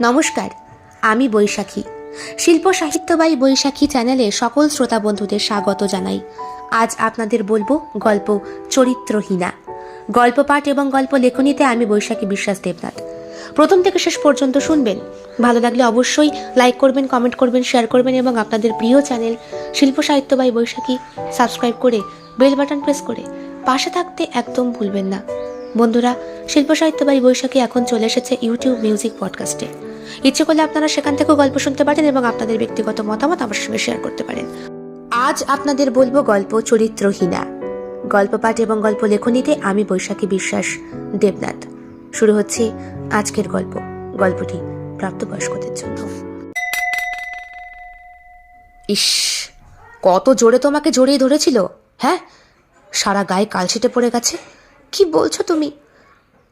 নমস্কার, আমি বৈশাখী। শিল্প সাহিত্যবাই বৈশাখী চ্যানেলে সকল শ্রোতা বন্ধুদের স্বাগত জানাই। আজ আপনাদের বলবো গল্প চরিত্রহীনা। গল্প পাঠ এবং গল্প লেখনীতে আমি বৈশাখী বিশ্বাস দেবনাথ। প্রথম থেকে শেষ পর্যন্ত শুনবেন। ভালো লাগলে অবশ্যই লাইক করবেন, কমেন্ট করবেন, শেয়ার করবেন এবং আপনাদের প্রিয় চ্যানেল শিল্প সাহিত্যবাই বৈশাখী সাবস্ক্রাইব করে বেল বাটন প্রেস করে পাশে থাকতে একদম ভুলবেন না। বন্ধুরা, শিল্প সাহিত্যবাই বৈশাখী এখন চলে এসেছে ইউটিউব মিউজিক পডকাস্টে। ইচ্ছে করলে আপনারা সেখান থেকেও গল্প শুনতে পারেন এবং আপনাদের ব্যক্তিগত মতামত আমার সঙ্গে শেয়ার করতে পারেন। আজ আপনাদের বলবো গল্প চরিত্রহীনা। গল্প পাঠ এবং গল্প লেখনীতে আমি বৈশাখী বিশ্বাস দেবনাথ। শুরু হচ্ছে আজকের গল্প। গল্পটি প্রাপ্তবয়স্কদের জন্য। ইস, কত জোরে তোমাকে জড়িয়ে ধরেছিল, হ্যাঁ? সারা গায়ে কালশিটে পড়ে গেছে। কি বলছো তুমি?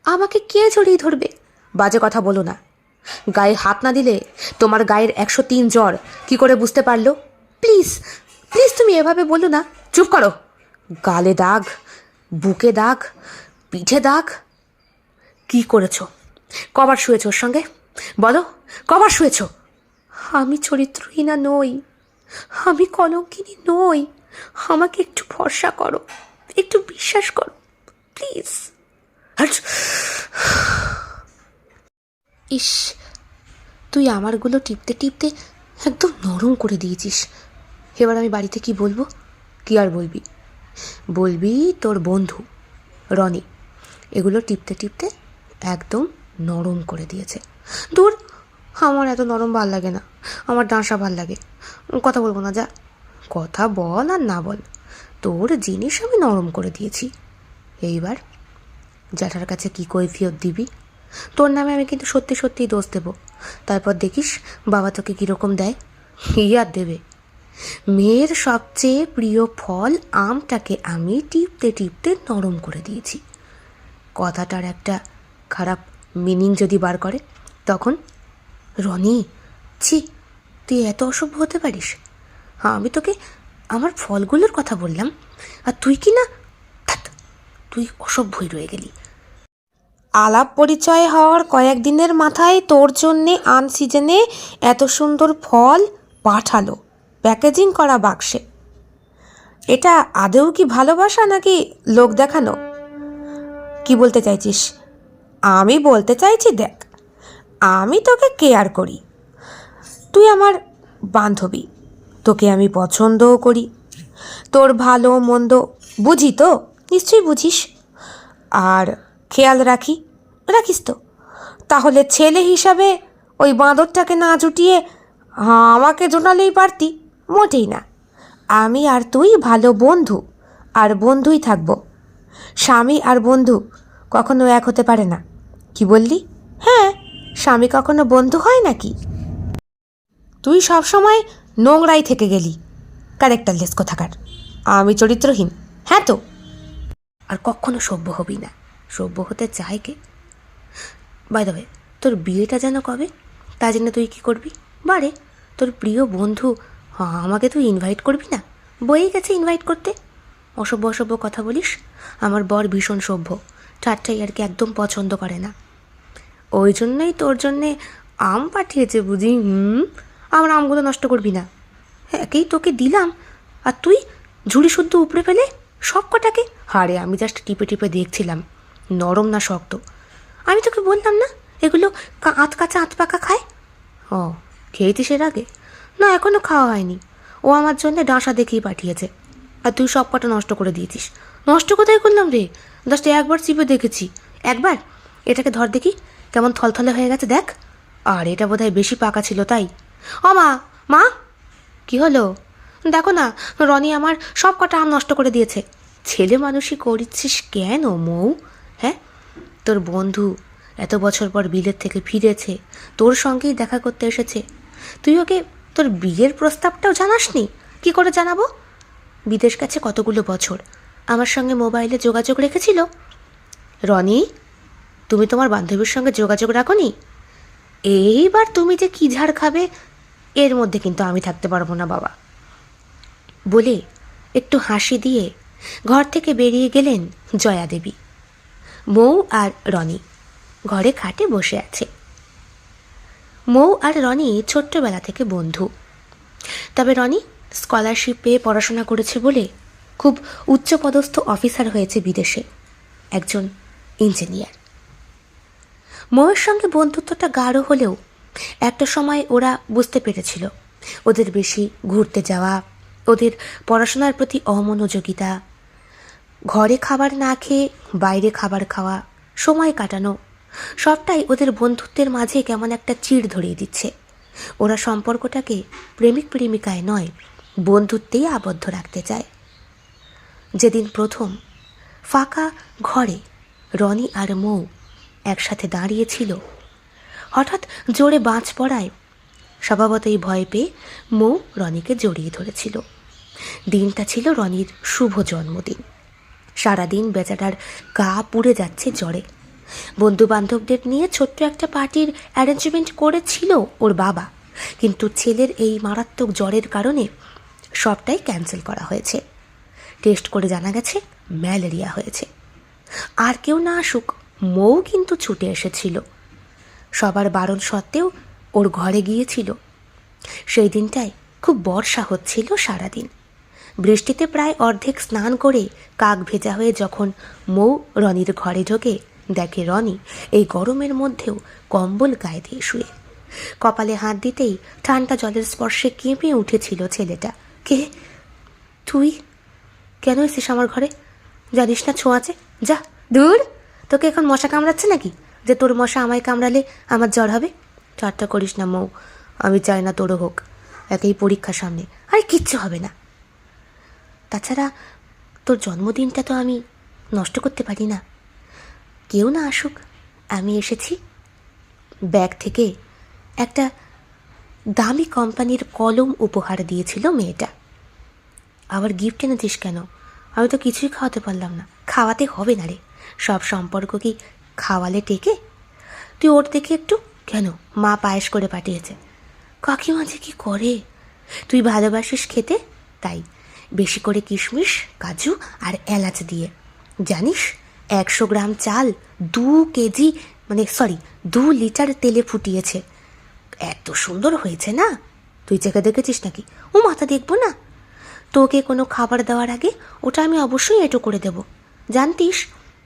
আমাকে কে জড়িয়ে ধরবে? বাজে কথা বলো না। গায়ে হাত না দিলে তোমার গায়ের 103 জ্বর কি করে বুঝতে পারলো? প্লিজ প্লিজ তুমি এভাবে বলো না। চুপ করো। গালে দাগ, বুকে দাগ, পিঠে দাগ। কি করেছো? কবার শুয়েছো ওর সঙ্গে? বলো, কবার শুয়েছো? আমি চরিত্রহীনা নই, আমি কলঙ্কিনী নই। আমাকে একটু ভরসা করো, একটু বিশ্বাস করো প্লিজ। ইস, তুই আমারগুলো টিপতে টিপতে একদম নরম করে দিয়েছিস। এবার আমি বাড়িতে কি বলবো? কি আর বলবি? বলবি তোর বন্ধু রনি এগুলো টিপতে টিপতে একদম নরম করে দিয়েছে। দূর, আমার এত নরম ভাল লাগে না, আমার ডাঁসা ভাল লাগে। কথা বলবো না, যা। কথা বল আর না বল, তোর জিনিস আমি নরম করে দিয়েছি। এইবার জ্যাঠার কাছে কি কৈফিয়ত দিবি? তোর নামে আমি কিন্তু সত্যি সত্যিই দোষ দেবো। তারপর দেখিস বাবা তোকে কীরকম দেয়। আর দেবে। মেয়ের সবচেয়ে প্রিয় ফল আমটাকে আমি টিপতে টিপতে নরম করে দিয়েছি। কথাটার একটা খারাপ মিনিং যদি বার করে তখন? রনি, ছি, তুই এত অসভ্য হতে পারিস? আমি তোকে আমার ফলগুলোর কথা বললাম আর তুই কি না, তুই অসভ্যই রয়ে গেলি। আলাপ পরিচয় হওয়ার কয়েকদিনের মাথায় তোর জন্যে আনসিজনে এত সুন্দর ফল পাঠালো প্যাকেজিং করা বাক্সে। এটা আদৌ কি ভালোবাসা নাকি লোক দেখানো? কি বলতে চাইছিস? আমি বলতে চাইছি, দেখ, আমি তোকে কেয়ার করি। তুই আমার বান্ধবী, তোকে আমি পছন্দও করি। তোর ভালো মন্দ বুঝি তো, নিশ্চয়ই বুঝিস। আর খেয়াল রাখিস তো। তাহলে ছেলে হিসাবে ওই বাঁদরটাকে না জুটিয়ে আমাকে জোটালেই পারতি। মোটেই না। আমি আর তুই ভালো বন্ধু, আর বন্ধুই থাকবো। স্বামী আর বন্ধু কখনো এক হতে পারে না। কি বললি? হ্যাঁ, স্বামী কখনো বন্ধু হয় নাকি? তুই সবসময় নোংরাই থেকে গেলি, ক্যারেক্টারলেস কোথাকার। আমি চরিত্রহীন? হ্যাঁ তো। আর কখনো সভ্য হবি না। সভ্য হতে চায় কে? বাই দ্য ওয়ে, তোর বিয়েটা যেন কবে? তাই জন্য তুই কী করবি? বারে, তোর প্রিয় বন্ধু আমাকে তুই ইনভাইট করবি না? বয়েই গেছে ইনভাইট করতে। অসভ্য অসভ্য কথা বলিস। আমার বর ভীষণ সভ্য, ঠাট্টাই আর কি একদম পছন্দ করে না। ওই জন্যই তোর জন্যে আম পাঠিয়েছে বুঝি। আমার আমগুলো নষ্ট করবি না। একেই তোকে দিলাম আর তুই ঝুড়ি শুদ্ধ উপড়ে ফেলে সব কটাকে। হারে, আমি জাস্ট টিপে টিপে দেখছিলাম নরম না শক্ত। আমি তোকে বললাম না এগুলো আঁত কাঁচা আঁত পাকা খায়? ও, খেয়েছিস এর আগে? না, এখনও খাওয়া হয়নি। ও আমার জন্য ডাঁসা দেখেই পাঠিয়েছে আর তুই সব কটা নষ্ট করে দিয়েছিস। নষ্ট কোথায় করলাম রে? জাস্ট একবার চিপে দেখেছি। একবার। এটাকে ধর দেখি কেমন থলথলে হয়ে গেছে, দেখ। আর এটা বোধহয় বেশি পাকা ছিল তাই। ও মা, মা, কি হলো? দেখো না, রনি আমার সব কটা আম নষ্ট করে দিয়েছে। ছেলে মানুষই করছিস কেন মৌ? হ্যাঁ, তোর বন্ধু এত বছর পর বিলেত থেকে ফিরেছে, তোর সঙ্গেই দেখা করতে এসেছে। তুই ওকে তোর বিয়ের প্রস্তাবটাও জানাসনি? কি করে জানাবো? বিদেশ গেছে কতগুলো বছর, আমার সঙ্গে মোবাইলে যোগাযোগ রেখেছিল। রনি, তুমি তোমার বান্ধবীর সঙ্গে যোগাযোগ রাখোনি? এইবার তুমি যে কী ঝাড় খাবে এর মধ্যে কিন্তু আমি থাকতে পারবো না বাবা। বলে একটু হাসি দিয়ে ঘর থেকে বেরিয়ে গেলেন জয়া দেবী। মৌ আর রনি ঘরে খাটে বসে আছে। মৌ আর রনি ছোট্টবেলা থেকে বন্ধু। তবে রনি স্কলারশিপ পেয়ে পড়াশোনা করেছে বলে খুব উচ্চপদস্থ অফিসার হয়েছে বিদেশে, একজন ইঞ্জিনিয়ার। মৌয়ের সঙ্গে বন্ধুত্বটা গাঢ় হলেও একটা সময় ওরা বুঝতে পেরেছিল ওদের বেশি ঘুরতে যাওয়া, ওদের পড়াশোনার প্রতি অমনোযোগিতা, ঘরে খাবার না খেয়ে বাইরে খাবার খাওয়া, সময় কাটানো, সবটাই ওদের বন্ধুত্বের মাঝে কেমন একটা চিড় ধরিয়ে দিচ্ছে। ওরা সম্পর্কটাকে প্রেমিক প্রেমিকায় নয়, বন্ধুত্বেই আবদ্ধ রাখতে চায়। যেদিন প্রথম ফাঁকা ঘরে রনি আর মৌ একসাথে দাঁড়িয়েছিল, হঠাৎ জোরে বাজ পড়ায় স্বভাবতই ভয় পেয়ে মৌ রনিকে জড়িয়ে ধরেছিল। দিনটা ছিল রনির শুভ জন্মদিন। সারাদিন বেচারার গা পুড়ে যাচ্ছে জ্বরে। বন্ধুবান্ধবদের নিয়ে ছোট্ট একটা পার্টির অ্যারেঞ্জমেন্ট করেছিল ওর বাবা, কিন্তু ছেলের এই মারাত্মক জ্বরের কারণে সবটাই ক্যান্সেল করা হয়েছে। টেস্ট করে জানা গেছে ম্যালেরিয়া হয়েছে। আর কেউ না আসুক, মৌ কিন্তু ছুটে এসেছিল। সবার বারণ সত্ত্বেও ওর ঘরে গিয়েছিল। সেই দিনটায় খুব বর্ষা হচ্ছিল সারাদিন। বৃষ্টিতে প্রায় অর্ধেক স্নান করে কাক ভেজা হয়ে যখন মৌ রনির ঘরে ঢোকে, দেখে রনি এই গরমের মধ্যেও কম্বল গায়ে দিয়ে শুয়ে। কপালে হাত দিতেই ঠান্ডা জলের স্পর্শে কেঁপে উঠেছিল ছেলেটা। কে তুই? কেন এসিস আমার ঘরে? জানিস না ছোঁয়াচে? যা দূর। তোকে এখন মশা কামড়াচ্ছে নাকি যে তোর মশা আমায় কামড়ালে আমার জ্বর হবে? ঠাট্টা করিস না মৌ, আমি চাই না তোরও হোক। একই পরীক্ষা সামনে, আরে কিচ্ছু হবে না। তাছাড়া তোর জন্মদিনটা তো আমি নষ্ট করতে পারি না। কেউ না আসুক, আমি এসেছি। ব্যাগ থেকে একটা দামি কোম্পানির কলম উপহার দিয়েছিল মেয়েটা। আবার গিফট এনেছিস কেন? আমি তো কিছুই খাওয়াতে পারলাম না। খাওয়াতে হবে না রে, সব সম্পর্ক কি খাওয়ালে টেকে? তুই ওর দেখে একটু। কেন? মা পায়েস করে পাঠিয়েছে। কাকিমা যে কী করে! তুই ভালোবাসিস খেতে, তাই বেশি করে কিশমিশ, কাজু আর এলাচ দিয়ে। জানিস 100 গ্রাম চাল 2 লিটার তেলে ফুটিয়েছে। এত সুন্দর হয়েছে না, তুই চেখে দেখেছিস নাকি? ও মাথা দেখবো না। তোকে কোনো খাবার দেওয়ার আগে ওটা আমি অবশ্যই এঁটো করে দেব। জানতিস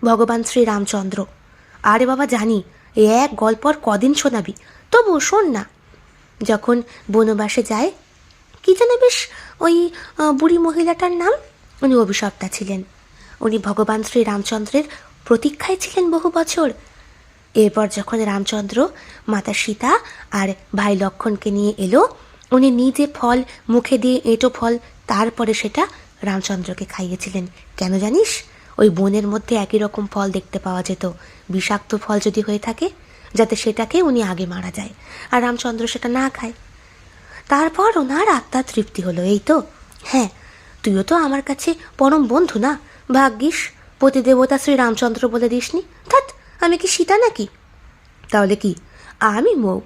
ভগবান শ্রী রামচন্দ্র। আরে বাবা জানি, এক গল্প আর কদিন শোনাবি, তবু শোন না। যখন বনবাসে যায়, কি যেন বেশ ওই বুড়ি মহিলাটার নাম, উনি অভিশপ্তা ছিলেন। উনি ভগবান শ্রী রামচন্দ্রের প্রতীক্ষায় ছিলেন বহু বছর। এরপর যখন রামচন্দ্র, মাতা সীতা আর ভাই লক্ষ্মণকে নিয়ে এলো, উনি নিজে ফল মুখে দিয়ে এঁটো ফল তারপরে সেটা রামচন্দ্রকে খাইয়েছিলেন। কেন জানিস? ওই বনের মধ্যে একই রকম ফল দেখতে পাওয়া যেত, বিষাক্ত ফল যদি হয়ে থাকে, যাতে সেটাকে উনি আগে মারা যায় আর রামচন্দ্র সেটা না খায়। তারপর ওনার আত্মার তৃপ্তি হলো, এই তো। হ্যাঁ, তুইও তো আমার কাছে পরম বন্ধু না? ভাগ্যিস পতিদেবতা শ্রী রামচন্দ্র বলে দিসনি। ধ্যাৎ, আমি কি সীতা নাকি? তাহলে কি? আমি মৌ।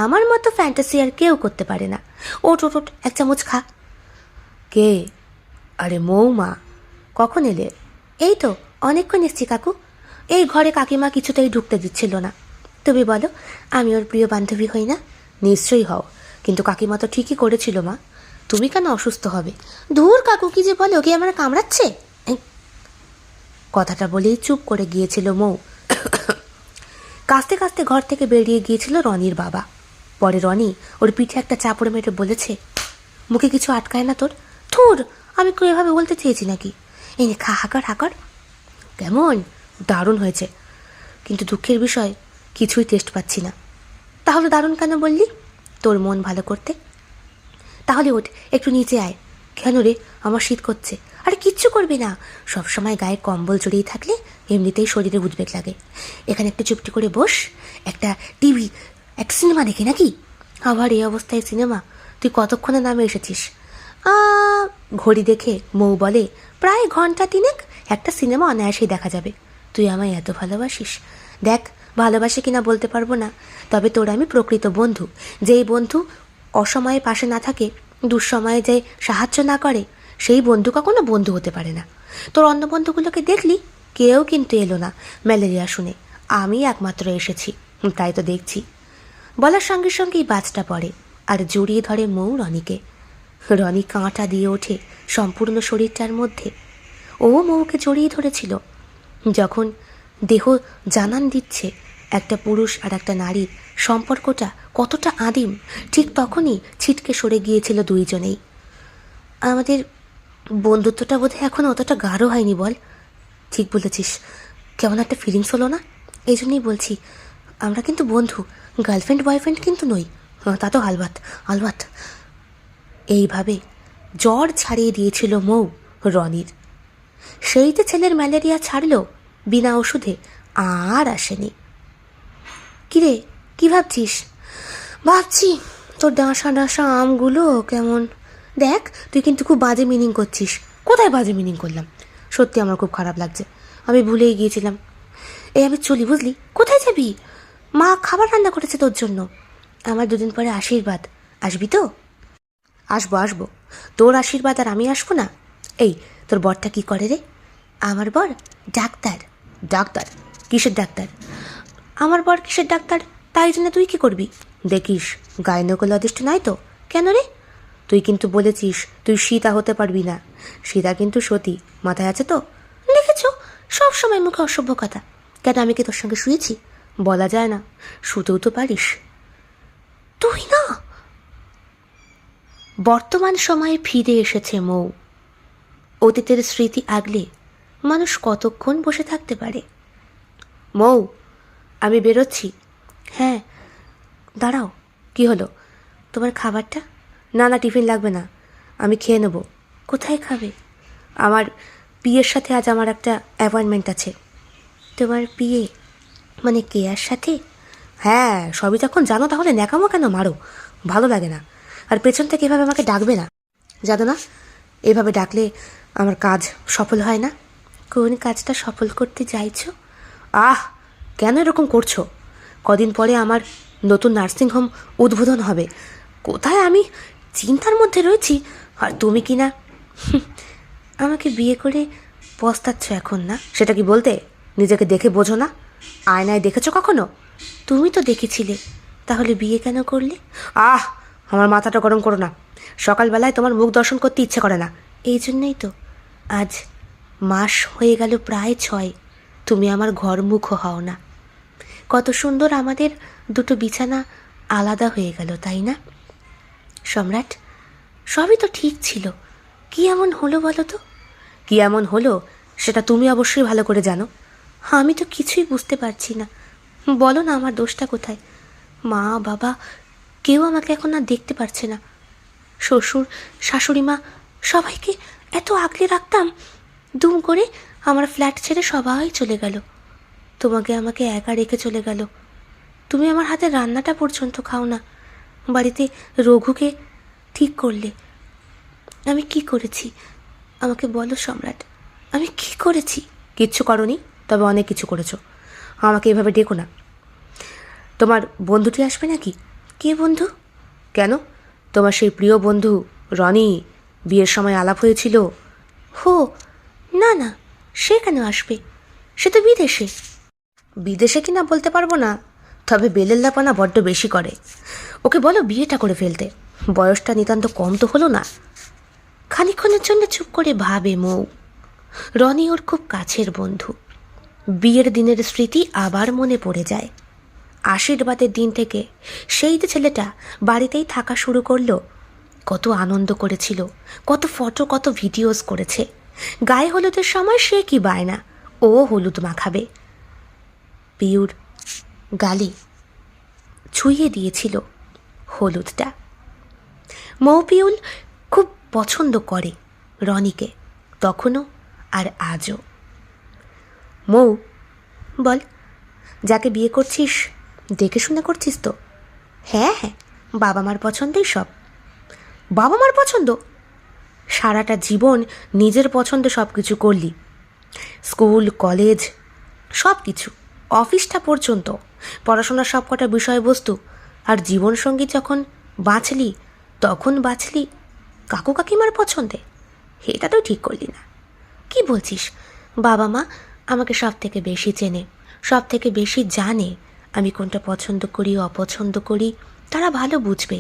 আমার মতো ফ্যান্টাসি আর কেউ করতে পারে না। ওট ওট ওট, এক চামচ খা। কে? আরে মৌ মা, কখন এলে? এই তো অনেকক্ষণ এসছি কাকু। এই ঘরে কাকিমা কিছুতেই ঢুকতে দিচ্ছিল না। তুমি বলো, আমি ওর প্রিয় বান্ধবী হই না? নিশ্চয়ই হও, কিন্তু কাকিমা তো ঠিকই করেছিল মা। তুমি কেন অসুস্থ হবে? ধুর কাকু, কি যে বলো, ওকে আমার কামড়াচ্ছে। কথাটা বলেই চুপ করে গিয়েছিল মৌ। কাঁচতে কাঁচতে ঘর থেকে বেরিয়ে গিয়েছিল রনির বাবা। পরে রনি ওর পিঠে একটা চাপড় মেরে বলেছে, মুখে কিছু আটকায় না তোর? ধুর, আমি কেউ এভাবে বলতে চেয়েছি নাকি? এই খা, হাকার হাকার। কেমন? দারুণ হয়েছে, কিন্তু দুঃখের বিষয় কিছুই টেস্ট পাচ্ছি না। তাহলে দারুণ কেন বললি? তোর মন ভালো করতে। তাহলে ওঠ, একটু নিচে আয়। কেন রে? আমার শীত করছে। আরে কিচ্ছু করবি না, সবসময় গায়ে কম্বল জড়িয়ে থাকলে এমনিতেই শরীরে উদ্বেগ লাগে। এখানে একটু চুপটি করে বস, একটা সিনেমা দেখি নাকি? আবার এই অবস্থায় সিনেমা? তুই কতক্ষণে নামে এসেছিস? ঘড়ি দেখে মৌ বলে, প্রায় ঘন্টা 3 একটা সিনেমা অনায়াসেই দেখা যাবে। তুই আমায় এত ভালোবাসিস। দেখ, ভালোবাসি কিনা বলতে পারবো না, তবে তোর আমি প্রকৃত বন্ধু। যেই বন্ধু অসময়ে পাশে না থাকে, দুঃসময়ে যে সাহায্য না করে, সেই বন্ধু কখনো বন্ধু হতে পারে না। তোর অন্য বন্ধুগুলোকে দেখলি, কেউ কিন্তু এলো না ম্যালেরিয়া শুনে। আমি একমাত্র এসেছি, তাই তো দেখছি। বলার সঙ্গে সঙ্গেই বাজটা পড়ে আর জড়িয়ে ধরে মৌ রনিকে। রনি কাঁটা দিয়ে ওঠে সম্পূর্ণ শরীরটার মধ্যে। ও মৌকে জড়িয়ে ধরেছিল। যখন দেহ জানান দিচ্ছে একটা পুরুষ আর একটা নারীর সম্পর্কটা কতটা আদিম, ঠিক তখনই ছিটকে সরে গিয়েছিল দুইজনেই। আমাদের বন্ধুত্বটা বোধহয় এখন অতটা গাঢ় হয়নি, বল? ঠিক বলেছিস, কেমন একটা ফিলিংস হলো না? এই জন্যই বলছি, আমরা কিন্তু বন্ধু, গার্লফ্রেন্ড বয়ফ্রেন্ড কিন্তু নই। তা তো আলবাত আলবাত। এইভাবে জ্বর ছাড়িয়ে দিয়েছিল মৌ রনির। সেই যে ছেলের ম্যালেরিয়া ছাড়লো বিনা ওষুধে, আর আসেনি। কিরে, কি ভাবছিস? ভাবছি তোর ডাঁসা ডাঁসা আমগুলো কেমন। দেখ, তুই কিন্তু খুব বাজে মিনিং করছিস। কোথায় বাজে মিনিং করলাম? সত্যি আমার খুব খারাপ লাগছে, আমি ভুলেই গিয়েছিলাম। এই আমি চলি, বুঝলি? কোথায় যাবি? মা খাবার রান্না করেছে তোর জন্য। আমার দুদিন পরে আশীর্বাদ, আসবি তো? আসবো আসবো, তোর আশীর্বাদ আর আমি আসবো না? এই, তোর বরটা কি করে রে? আমার বর ডাক্তার। ডাক্তার? কিসের ডাক্তার? আমার বর কিসের ডাক্তার তাই জন্য তুই কি করবি? দেখিস গাইনোকোলজিস্ট নয় তো? কেন রে? তুই কিন্তু বলেছিস তুই সীতা হতে পারবি না। সীতা কিন্তু সতী, মাথায় আছে তো? দেখেছ, সব সময় মুখে অসভ্য কথা। কেন, আমি কি তোর সঙ্গে শুয়েছি? বলা যায় না, শুতেও তো পারিস তুই না। বর্তমান সময়ে ফিরে এসেছে মৌ। অতীতের স্মৃতি আগলে মানুষ কতক্ষণ বসে থাকতে পারে? মৌ, আমি বেরোচ্ছি। হ্যাঁ, দাঁড়াও, কি হলো? তোমার খাবারটা? না না, টিফিন লাগবে না, আমি খেয়ে নেব। কোথায় খাবে? আমার পিয়ের সাথে আজ আমার একটা অ্যাপয়েন্টমেন্ট আছে। তোমার পিয়ে মানে কেয়ার সাথে? হ্যাঁ, সবই যখন জানো তাহলে ন্যাকামো কেন মারো? ভালো লাগে না। আর পেছন থেকে এভাবে আমাকে ডাকবে না, জানো না? এভাবে ডাকলে আমার কাজ সফল হয় না। কোন কাজটা সফল করতে চাইছো? আহ, কেন এরকম করছো? কদিন পরে আমার নতুন নার্সিংহোম উদ্বোধন হবে। কোথায় আমি চিন্তার মধ্যে রয়েছি, আর তুমি কি না আমাকে বিয়ে করে পস্তাচ্ছ এখন, না? সেটা কি বলতে? নিজেকে দেখে বোঝো না? আয়নায় দেখেছো কখনো? তুমি তো দেখেছিলে, তাহলে বিয়ে কেন করলে? আহ, আমার মাথাটা গরম করো না। সকালবেলায় তোমার মুখ দর্শন করতে ইচ্ছে করে না। এই জন্যই তো আজ মাস হয়ে গেল প্রায় 6 তুমি আমার ঘরমুখ হও না। কত সুন্দর আমাদের দুটো বিছানা আলাদা হয়ে গেল, তাই না সম্রাট? সবই তো ঠিক ছিল, কি এমন হলো বলো তো? কি এমন হলো সেটা তুমি অবশ্যই ভালো করে জানো। আমি তো কিছুই বুঝতে পারছি না। বলো না, আমার দোষটা কোথায়? মা বাবা কেউ আমাকে এখন আর দেখতে পারছে না। শ্বশুর শাশুড়ি মা সবাইকে এত আগলে রাখতাম, দুম করে আমার ফ্ল্যাট ছেড়ে সবাই চলে গেল। তোমাকে আমাকে একা রেখে চলে গেল। তুমি আমার হাতে রান্নাটা পর্যন্ত খাও না। বাড়িতে রঘুকে ঠিক করলে। আমি কি করেছি আমাকে বলো সম্রাট, আমি কি করেছি? কিচ্ছু করনি, তবে অনেক কিছু করেছো। আমাকে এভাবে ডেকো না। তোমার বন্ধুটি আসবে নাকি? কে বন্ধু? কেন, তোমার সেই প্রিয় বন্ধু রনি, বিয়ের সময় আলাপ হয়েছিল। হো, না না, সে কেন আসবে? সে তো বিদেশে। বিদেশে কিনা বলতে পারবো না, তবে বেলেল্লাপানা বড্ড বেশি করে। ওকে বলো বিয়েটা করে ফেলতে, বয়সটা নিতান্ত কম তো হলো না। খানিক্ষণের জন্য চুপ করে ভাবে মৌ। রনি ওর খুব কাছের বন্ধু। বিয়ের দিনের স্মৃতি আবার মনে পড়ে যায়। আশীর্বাদের দিন থেকে সেই যে ছেলেটা বাড়িতেই থাকা শুরু করলো, কত আনন্দ করেছিল, কত ফটো, কত ভিডিওস করেছে। গায়ে হলুদের সময় সে কি বায়না, ও হলুদ মাখাবে। পিউর গালে ছুঁয়ে দিয়েছিল হলুদটা। মৌ পিউল খুব পছন্দ করে রনিকে, তখনও আর আজও। মৌ, বল, যাকে বিয়ে করছিস দেখে শুনে করছিস তো? হ্যাঁ হ্যাঁ, বাবা মার পছন্দই সব। বাবা মার পছন্দ? সারাটা জীবন নিজের পছন্দে সব কিছু করলি, স্কুল কলেজ সব কিছু, অফিসটা পর্যন্ত, পড়াশোনার সব কটা বিষয়বস্তু, আর জীবনসঙ্গী যখন বাছলি তখন বাছলি কাকু কাকিমার পছন্দে। এটা তো ঠিক করলি না। কি বলছিস? বাবা মা আমাকে সব থেকে বেশি চেনে, সব থেকে বেশি জানে আমি কোনটা পছন্দ করি অপছন্দ করি তারা ভালো বুঝবে।